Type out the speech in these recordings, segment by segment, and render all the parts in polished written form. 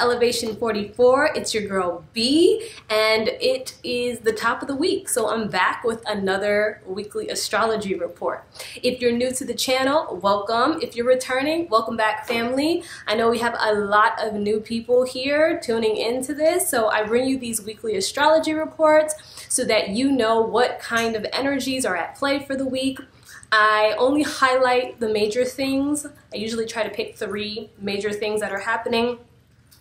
Elevation 44. It's your girl B, and it is the top of the week. So I'm back with another weekly astrology report. If you're new to the channel, welcome. If you're returning, welcome back, family. I know we have a lot of new people here tuning into this, so I bring you these weekly astrology reports so that you know what kind of energies are at play for the week. I only highlight the major things. I usually try to pick 3 major things that are happening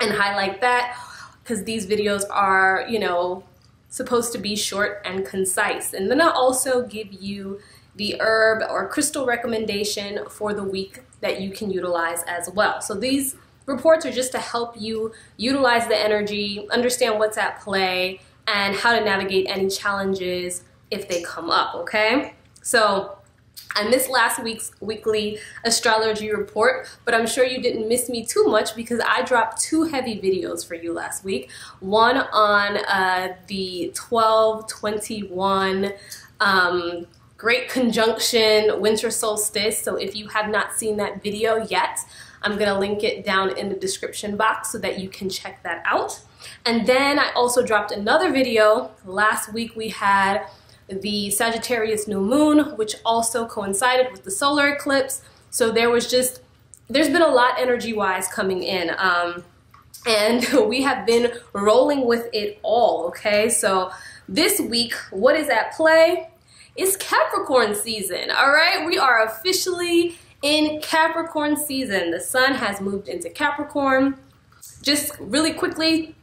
and highlight that, because these videos are, you know, supposed to be short and concise. And then I'll also give you the herb or crystal recommendation for the week that you can utilize as well. So these reports are just to help you utilize the energy, understand what's at play, and how to navigate any challenges if they come up, okay? So I missed last week's weekly astrology report, but I'm sure you didn't miss me too much because I dropped 2 heavy videos for you last week. One on the 12/21 Great Conjunction Winter Solstice. So if you have not seen that video yet, I'm gonna link it down in the description box so that you can check that out. And then I also dropped another video. Last week we had the Sagittarius New Moon, which also coincided with the solar eclipse. So there's been a lot energy-wise coming in. And we have been rolling with it all, okay? So this week, what is at play? It's Capricorn season, all right? We are officially in Capricorn season. The sun has moved into Capricorn. Just really quickly,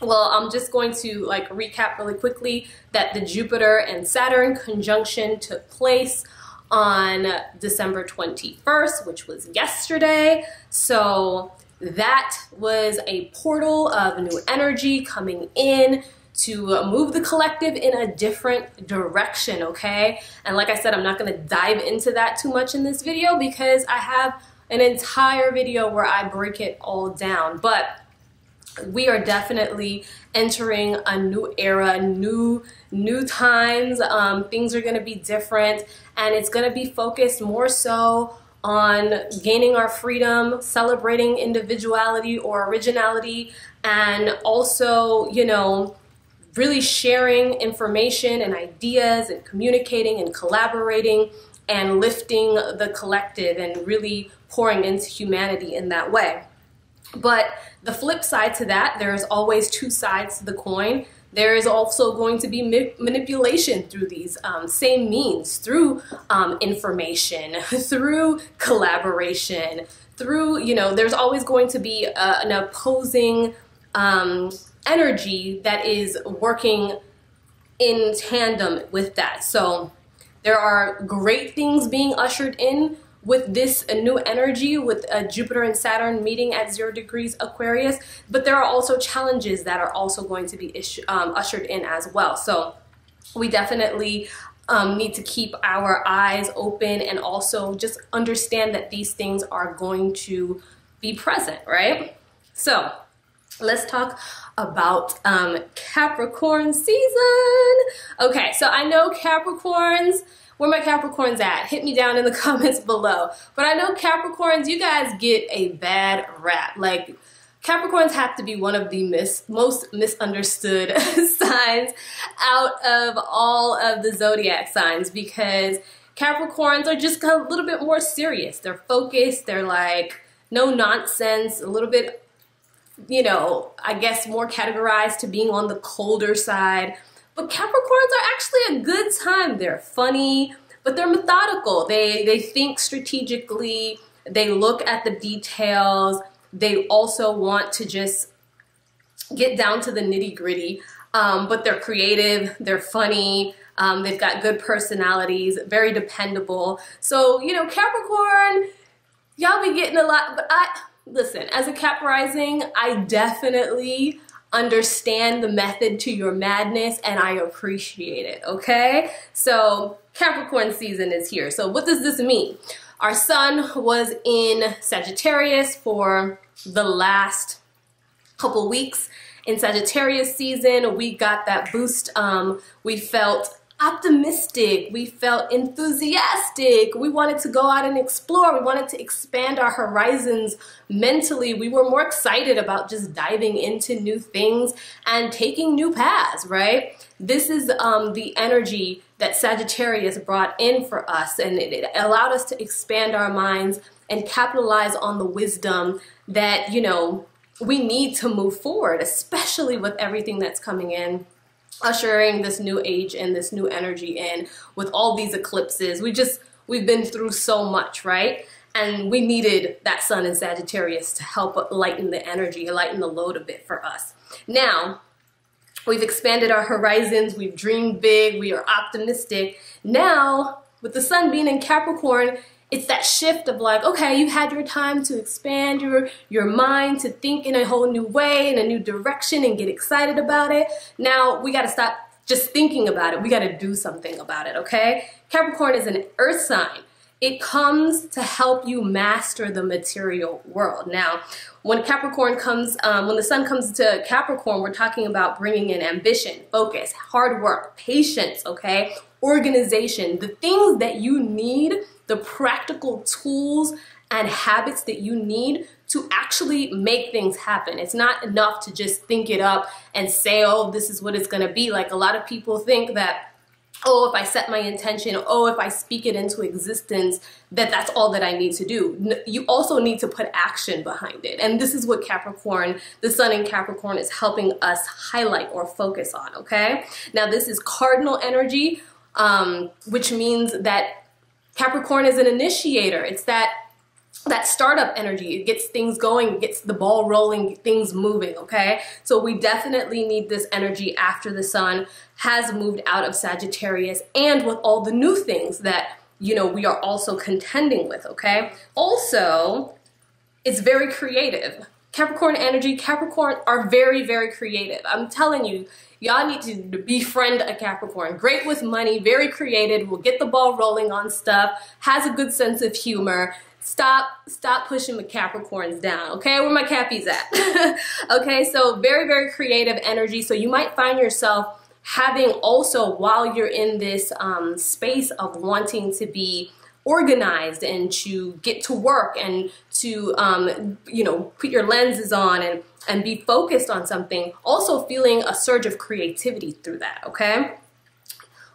well, I'm just going to recap really quickly that the Jupiter and Saturn conjunction took place on December 21st, which was yesterday. So that was a portal of new energy coming in to move the collective in a different direction, okay? And like I said, I'm not gonna dive into that too much in this video because I have an entire video where I break it all down. But we are definitely entering a new era, new times. Things are gonna be different, and it's gonna be focused more so on gaining our freedom, celebrating individuality or originality, and also, you know, really sharing information and ideas and communicating and collaborating and lifting the collective and really pouring into humanity in that way. But the flip side to that, there's always 2 sides to the coin. There is also going to be manipulation through these same means, through information, through collaboration, through, you know, there's always going to be an opposing energy that is working in tandem with that. So there are great things being ushered in with this new energy, with Jupiter and Saturn meeting at 0 degrees Aquarius, but there are also challenges that are also going to be ushered in as well. So we definitely need to keep our eyes open and also just understand that these things are going to be present, right? So let's talk about Capricorn season. Okay, so I know Capricorns, where my Capricorns at? Hit me down in the comments below. But I know Capricorns, you guys get a bad rap. Like, Capricorns have to be one of the most misunderstood signs out of all of the zodiac signs, because Capricorns are just a little bit more serious. They're focused, they're like no nonsense, a little bit, you know, I guess more categorized to being on the colder side. But Capricorns are actually a good time. They're funny, but they're methodical. They think strategically. They look at the details. They also want to just get down to the nitty-gritty. But they're creative. They're funny. They've got good personalities. Very dependable. So, you know, Capricorn, y'all be getting a lot. But listen, as a Cap rising, I definitely understand the method to your madness, and I appreciate it, okay? So Capricorn season is here. So what does this mean? Our sun was in Sagittarius for the last couple weeks. In Sagittarius season, we got that boost. We felt optimistic, we felt enthusiastic, we wanted to go out and explore, we wanted to expand our horizons mentally, we were more excited about just diving into new things and taking new paths, right? This is the energy that Sagittarius brought in for us, and it allowed us to expand our minds and capitalize on the wisdom that, you know, we need to move forward, especially with everything that's coming in, ushering this new age and this new energy in with all these eclipses. We've been through so much, right? And we needed that sun in Sagittarius to help lighten the energy, lighten the load a bit for us. Now, we've expanded our horizons, we've dreamed big, we are optimistic. Now, with the sun being in Capricorn, it's that shift of like, okay, you had your time to expand your mind, to think in a whole new way, in a new direction, and get excited about it. Now we got to stop just thinking about it. We got to do something about it, okay? Capricorn is an earth sign. It comes to help you master the material world. Now, when Capricorn comes, when the sun comes to Capricorn, we're talking about bringing in ambition, focus, hard work, patience, okay? Organization, the things that you need, the practical tools and habits that you need to actually make things happen. It's not enough to just think it up and say, oh, this is what it's gonna be. Like a lot of people think that, oh, if I set my intention, oh, if I speak it into existence, that's all that I need to do. You also need to put action behind it. And this is what Capricorn, the sun in Capricorn, is helping us highlight or focus on, okay? Now this is cardinal energy, which means that Capricorn is an initiator. It's that startup energy. It gets things going, gets the ball rolling, things moving, okay? So we definitely need this energy after the sun has moved out of Sagittarius and with all the new things that, you know, we are also contending with, okay? Also, it's very creative. Capricorn energy, Capricorn are very, very creative. I'm telling you, y'all need to befriend a Capricorn. Great with money, very creative, will get the ball rolling on stuff, has a good sense of humor. Stop pushing the Capricorns down, okay? Where my Cappies at? Okay, so very, very creative energy. So you might find yourself having also, while you're in this space of wanting to be organized and to get to work and to, you know, put your lenses on and be focused on something, also feeling a surge of creativity through that, okay?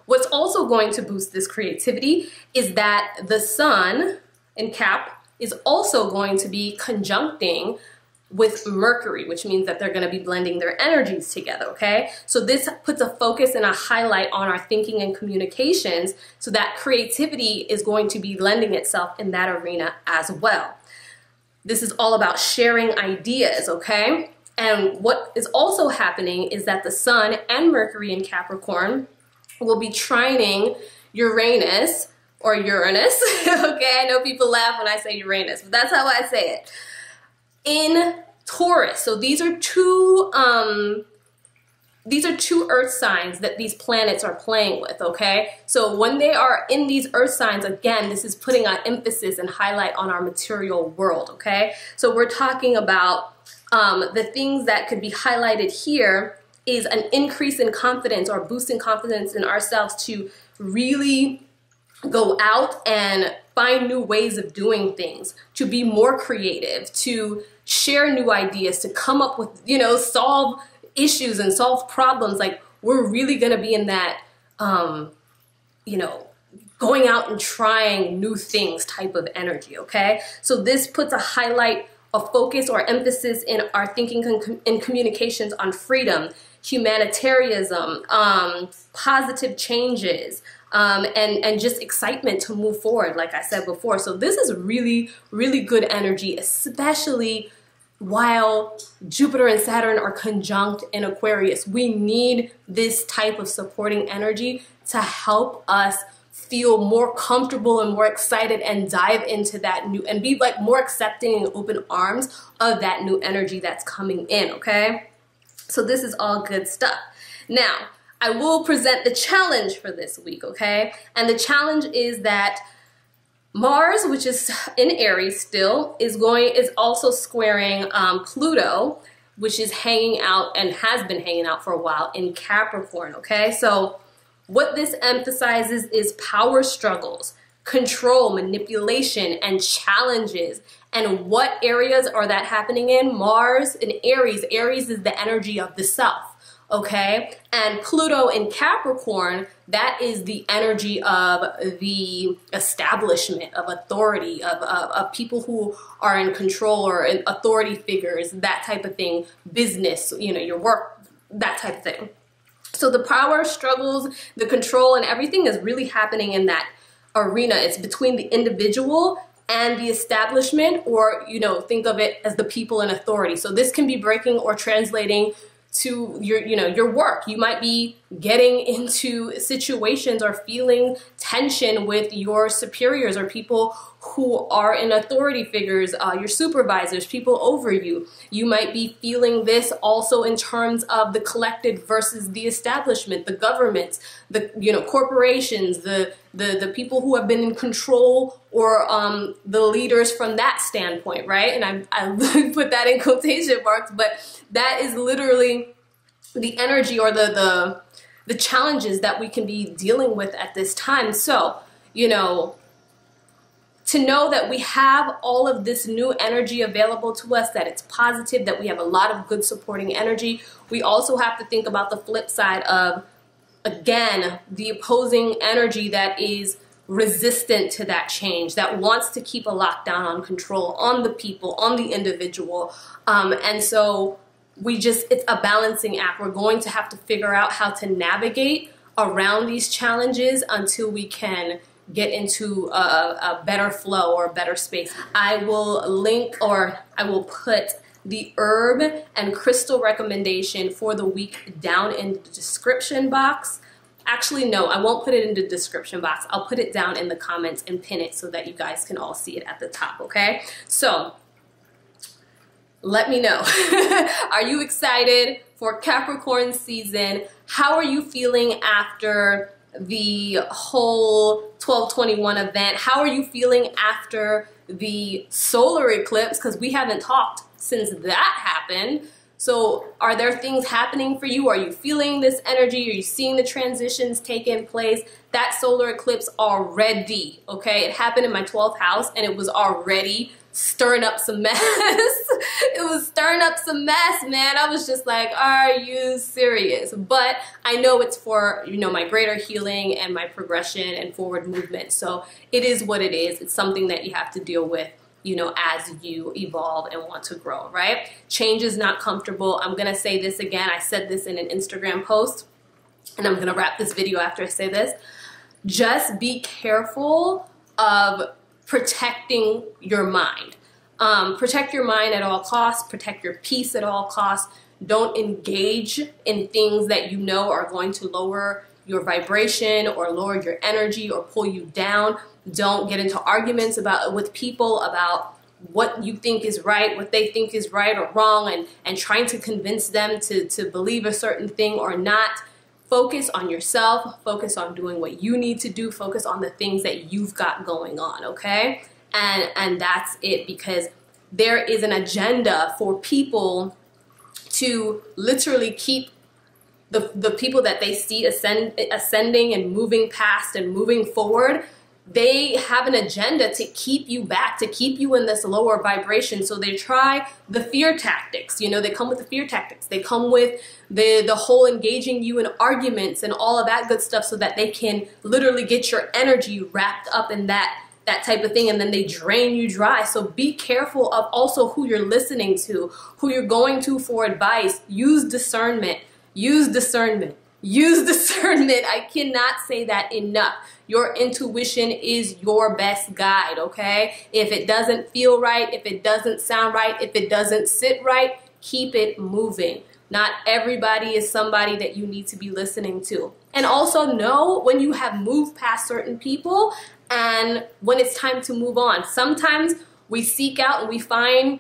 What's also going to boost this creativity is that the sun in Cap is also going to be conjuncting with Mercury, which means that they're going to be blending their energies together, okay? So this puts a focus and a highlight on our thinking and communications, so that creativity is going to be lending itself in that arena as well. This is all about sharing ideas, okay? And what is also happening is that the sun and Mercury in Capricorn will be trining Uranus, or Uranus, okay? I know people laugh when I say Uranus, but that's how I say it. In Taurus. So these are two earth signs that these planets are playing with, okay? So when they are in these earth signs, again, this is putting an emphasis and highlight on our material world, okay? So we're talking about the things that could be highlighted here is an increase in confidence or boosting confidence in ourselves to really go out and find new ways of doing things, to be more creative, to share new ideas, to come up with, you know, solve issues and solve problems. Like, we're really going to be in that, you know, going out and trying new things type of energy, okay? So this puts a highlight, a focus or emphasis in our thinking and communications on freedom, humanitarianism, positive changes, and just excitement to move forward, like I said before. So this is really, really good energy, especially while Jupiter and Saturn are conjunct in Aquarius. We need this type of supporting energy to help us feel more comfortable and more excited and dive into that new, and be like more accepting and open arms of that new energy that's coming in, okay? So this is all good stuff. Now, I will present the challenge for this week, okay? And the challenge is that Mars, which is in Aries still, is also squaring Pluto, which is hanging out and has been hanging out for a while in Capricorn, okay? So What this emphasizes is power struggles, control, manipulation, and challenges. And what areas are that happening in? Mars in Aries. Aries is the energy of the self. Okay, and Pluto in Capricorn, that is the energy of the establishment, of authority, of people who are in control or in authority figures, that type of thing, business, you know, your work, that type of thing. So the power struggles, the control, and everything is really happening in that arena. It's between the individual and the establishment, or, you know, think of it as the people in authority. So this can be breaking or translating to your, you know, your work. You might be getting into situations or feeling tension with your superiors or people who are in authority figures, your supervisors, people over you. You might be feeling this also in terms of the collective versus the establishment, the government, the, you know, corporations, the people who have been in control, or the leaders from that standpoint, right? And I put that in quotation marks, but that is literally the energy or the challenges that we can be dealing with at this time. So, you know, to know that we have all of this new energy available to us, that it's positive, that we have a lot of good supporting energy, we also have to think about the flip side of, again, the opposing energy that is resistant to that change, that wants to keep a lockdown on control on the people, on the individual. And so it's a balancing act. We're going to have to figure out how to navigate around these challenges until we can get into a better flow or a better space. I will link, or I will put the herb and crystal recommendation for the week down in the description box. Actually, no, I won't put it in the description box. I'll put it down in the comments and pin it so that you guys can all see it at the top, okay? So let me know. Are you excited for Capricorn season? How are you feeling after the whole 12/21 event? How are you feeling after the solar eclipse? Because we haven't talked since that happened. So are there things happening for you? Are you feeling this energy? Are you seeing the transitions taking place? That solar eclipse already, okay? It happened in my 12th house and it was already stirring up some mess. It was stirring up some mess, man. I was just like, are you serious? But I know it's for, you know, my greater healing and my progression and forward movement. So it is what it is. It's something that you have to deal with, you know, as you evolve and want to grow, right? Change is not comfortable. I'm gonna say this again. I said this in an Instagram post, and I'm gonna wrap this video after I say this. Just be careful of protecting your mind. Protect your mind at all costs. Protect your peace at all costs. Don't engage in things that you know are going to lower your vibration or lower your energy or pull you down. Don't get into arguments with people about what you think is right, what they think is right or wrong, and trying to convince them to believe a certain thing or not. Focus on yourself, focus on doing what you need to do, focus on the things that you've got going on, okay? And that's it, because there is an agenda for people to literally keep the people that they see ascending and moving past and moving forward. They have an agenda to keep you back, to keep you in this lower vibration. So they try the fear tactics. You know, they come with the fear tactics. They come with the whole engaging you in arguments and all of that good stuff so that they can literally get your energy wrapped up in that type of thing, and then they drain you dry. So be careful of also who you're listening to, who you're going to for advice. Use discernment. Use discernment. Use discernment. I cannot say that enough. Your intuition is your best guide, okay? If it doesn't feel right, if it doesn't sound right, if it doesn't sit right, keep it moving. Not everybody is somebody that you need to be listening to. And also know when you have moved past certain people and when it's time to move on. Sometimes we seek out and we find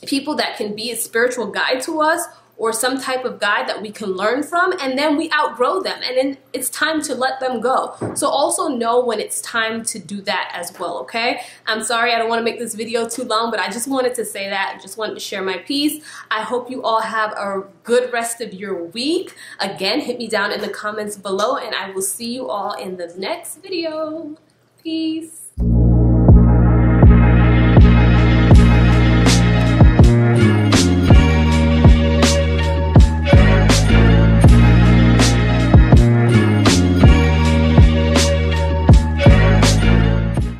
people that can be a spiritual guide to us, or some type of guide that we can learn from, and then we outgrow them, and then it's time to let them go. So also know when it's time to do that as well, okay? I'm sorry, I don't want to make this video too long, but I just wanted to say that. I just wanted to share my piece. I hope you all have a good rest of your week. Again, hit me down in the comments below, and I will see you all in the next video. Peace.